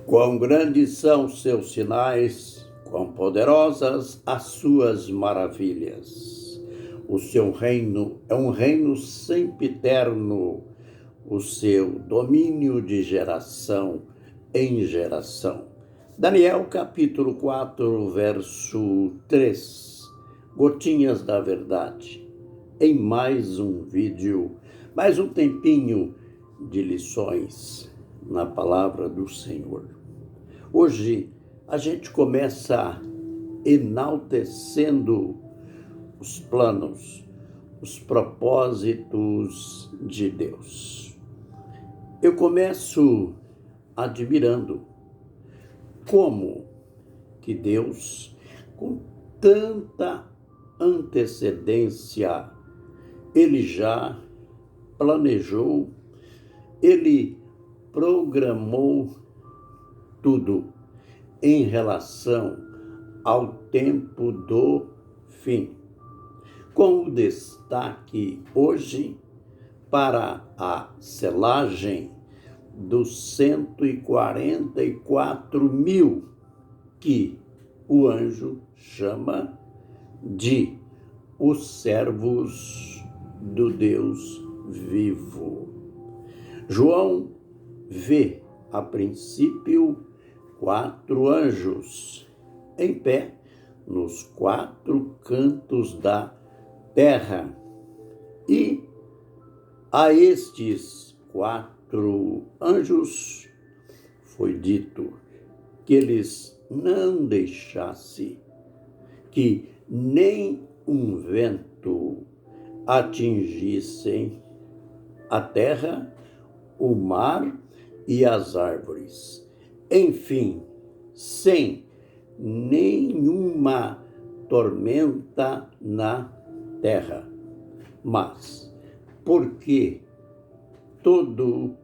Quão grandes são seus sinais, quão poderosas as suas maravilhas. O seu reino é um reino sempiterno, o seu domínio de geração em geração. Daniel capítulo 4, verso 3. Gotinhas da verdade. Em mais um vídeo, mais um tempinho de lições na palavra do Senhor. Hoje a gente começa enaltecendo os planos, os propósitos de Deus. Eu começo admirando como que Deus, com tanta antecedência, Ele já planejou, Ele programou tudo em relação ao tempo do fim, com o destaque hoje para a selagem dos 144.000, que o anjo chama de os servos do Deus vivo. João vê, a princípio, 4 anjos em pé nos 4 cantos da terra. E a estes 4 anjos foi dito que eles não deixassem que nem um vento atingissem a terra, o mar e as árvores. Enfim, sem nenhuma tormenta na terra. Mas, por que todo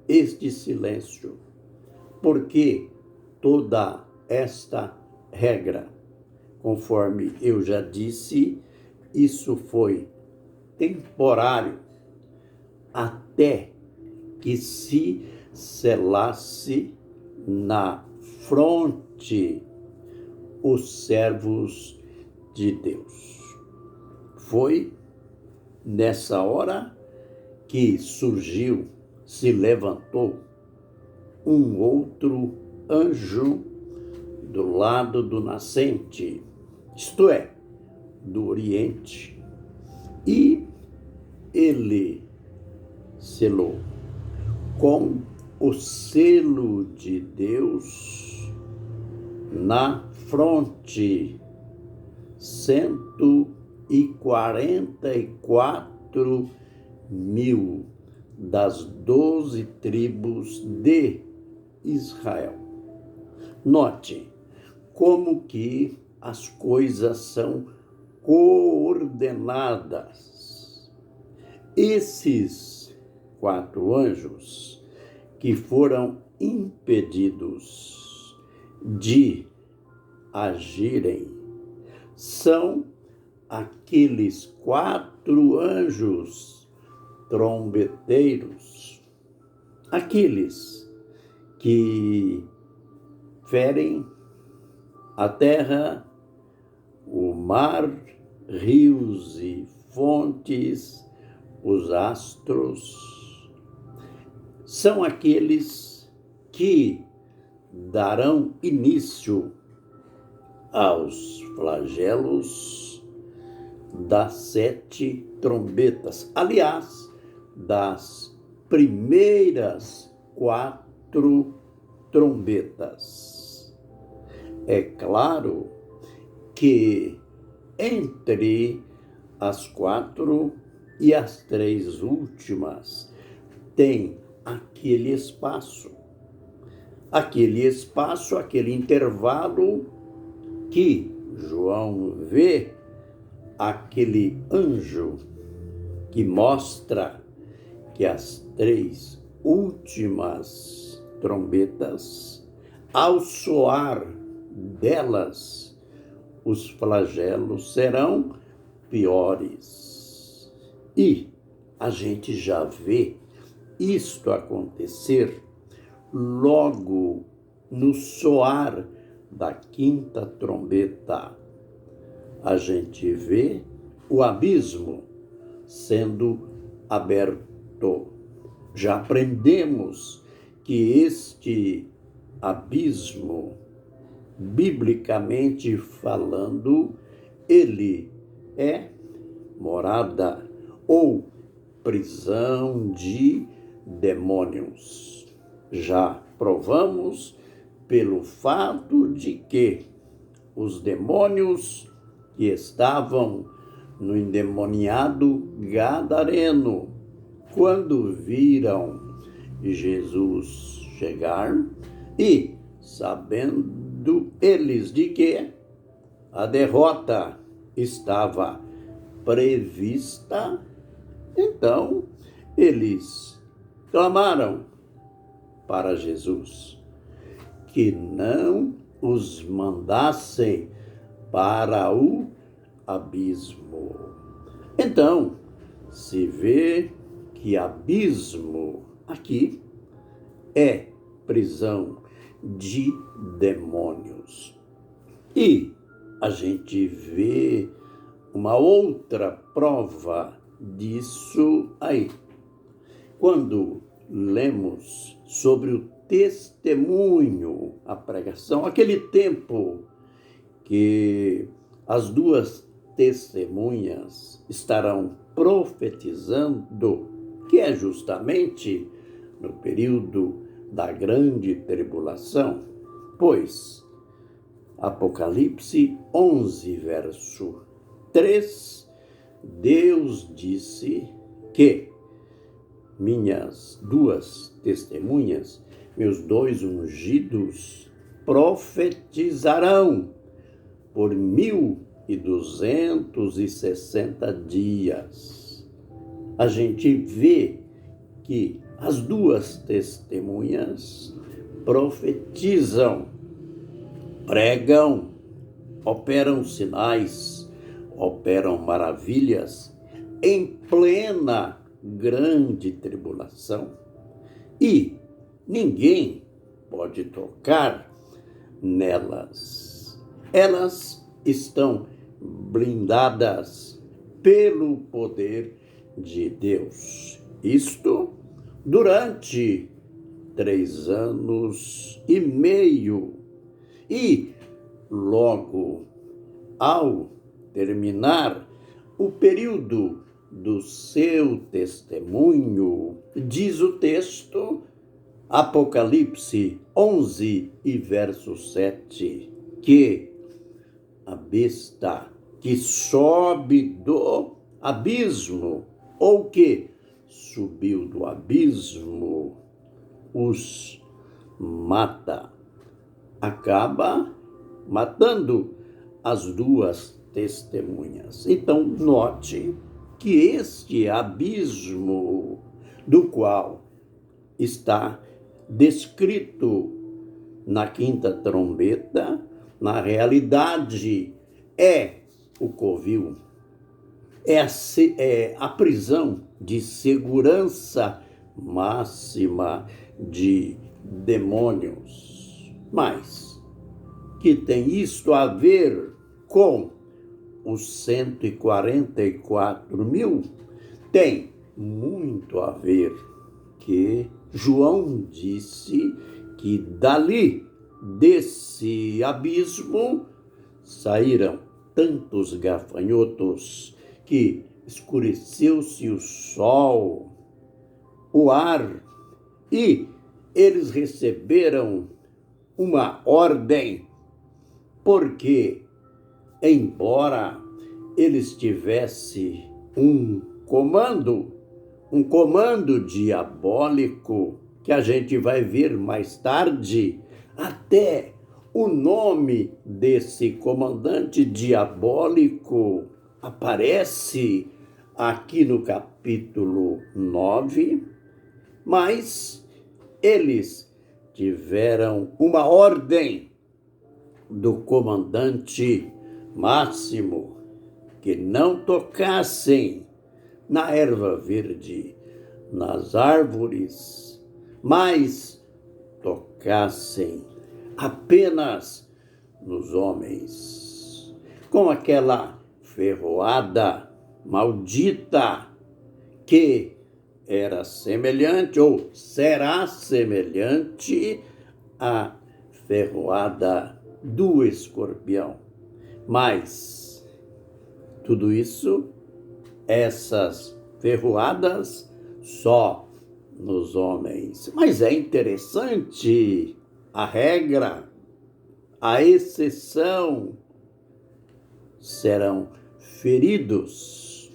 este silêncio? Por que toda esta regra? Conforme eu já disse, isso foi temporário até que se selasse na fronte os servos de Deus. Foi nessa hora que surgiu, se levantou um outro anjo do lado do nascente, isto é, do Oriente, e ele selou com o selo de Deus na fronte 144.000 das 12 tribos de Israel. Note como que as coisas são coordenadas. Esses 4 anjos que foram impedidos de agirem são aqueles 4 anjos trombeteiros, aqueles que ferem a terra, o mar, rios e fontes, os astros. São aqueles que darão início aos flagelos das 7 trombetas. Aliás, das primeiras 4 trombetas. É claro que entre as 4 e as 3 últimas tem aquele espaço, aquele intervalo que João vê aquele anjo que mostra que as 3 últimas trombetas, ao soar delas, os flagelos serão piores. E a gente já vê isto acontecer logo no soar da quinta trombeta, a gente vê o abismo sendo aberto. Já aprendemos que este abismo, biblicamente falando, ele é morada ou prisão de demônios. Já provamos pelo fato de que os demônios que estavam no endemoniado gadareno, quando viram Jesus chegar e sabendo eles de que a derrota estava prevista, então eles clamaram para Jesus que não os mandassem para o abismo. Então, se vê que abismo aqui é prisão de demônios. E a gente vê uma outra prova disso aí. Quando lemos sobre o testemunho, a pregação, aquele tempo que as duas testemunhas estarão profetizando, que é justamente no período da grande tribulação, pois Apocalipse 11, verso 3, Deus disse que minhas duas testemunhas, meus dois ungidos, profetizarão por 1260 dias. A gente vê que as duas testemunhas profetizam, pregam, operam sinais, operam maravilhas em plena grande tribulação, e ninguém pode tocar nelas. Elas estão blindadas pelo poder de Deus. Isto durante 3 anos e meio. E logo ao terminar o período do seu testemunho, diz o texto, Apocalipse 11 e verso 7, que a besta que sobe do abismo, ou que subiu do abismo, os mata, acaba matando as duas testemunhas. Então, note que este abismo do qual está descrito na quinta trombeta, na realidade é o covil, é a prisão de segurança máxima de demônios. Mas que tem isto a ver com os 144 mil? Tem muito a ver, que João disse que dali, desse abismo, saíram tantos gafanhotos que escureceu-se o sol, o ar, e eles receberam uma ordem, porque, embora eles tivessem um comando diabólico, que a gente vai ver mais tarde, até o nome desse comandante diabólico aparece aqui no capítulo 9, mas eles tiveram uma ordem do comandante máximo que não tocassem na erva verde, nas árvores, mas tocassem apenas nos homens, com aquela ferroada maldita que era semelhante ou será semelhante à ferroada do escorpião. Mas tudo isso, essas ferroadas, só nos homens. Mas é interessante a regra, a exceção, serão feridos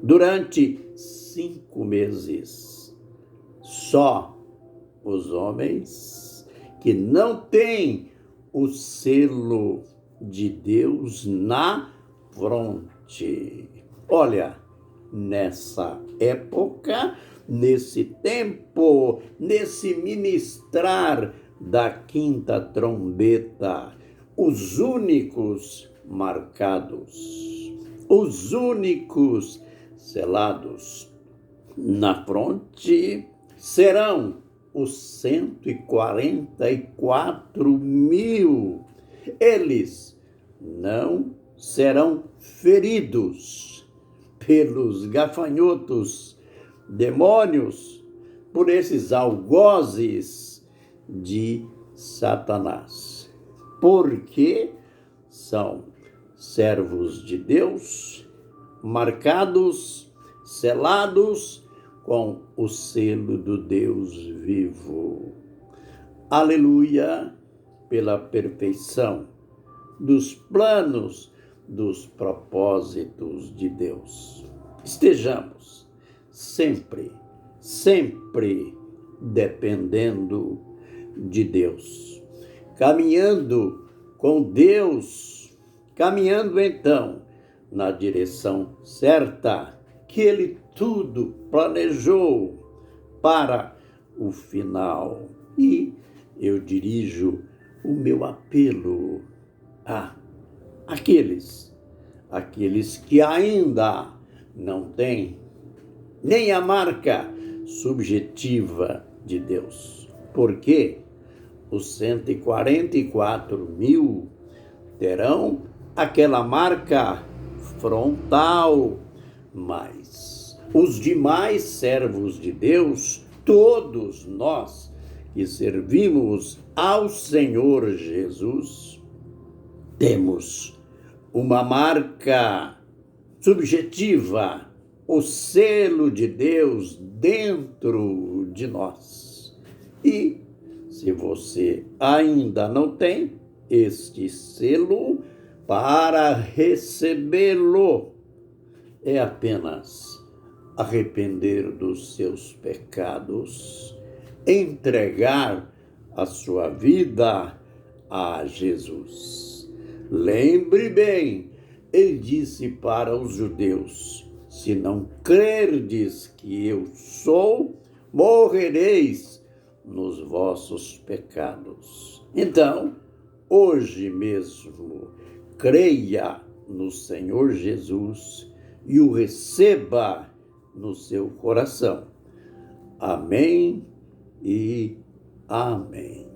durante 5 meses. Só os homens que não têm o selo de Deus na fronte. Olha, nessa época, nesse tempo, nesse ministrar da quinta trombeta, os únicos marcados, os únicos selados na fronte serão os 144.000. Eles não serão feridos pelos gafanhotos, demônios, por esses algozes de Satanás, porque são servos de Deus, marcados, selados com o selo do Deus vivo. Aleluia, pela perfeição dos planos, dos propósitos de Deus. Estejamos sempre dependendo de Deus, caminhando com Deus, caminhando então na direção certa que Ele tudo planejou para o final. E eu dirijo o meu apelo a aqueles que ainda não têm nem a marca subjetiva de Deus, porque os 144.000 terão aquela marca frontal, mas os demais servos de Deus, todos nós que servimos ao Senhor Jesus, temos uma marca subjetiva, o selo de Deus dentro de nós. E se você ainda não tem este selo, para recebê-lo é apenas arrepender dos seus pecados, entregar a sua vida a Jesus. Lembre bem, ele disse para os judeus: se não crerdes que eu sou, morrereis nos vossos pecados. Então, hoje mesmo, creia no Senhor Jesus e o receba no seu coração. Amém e amém.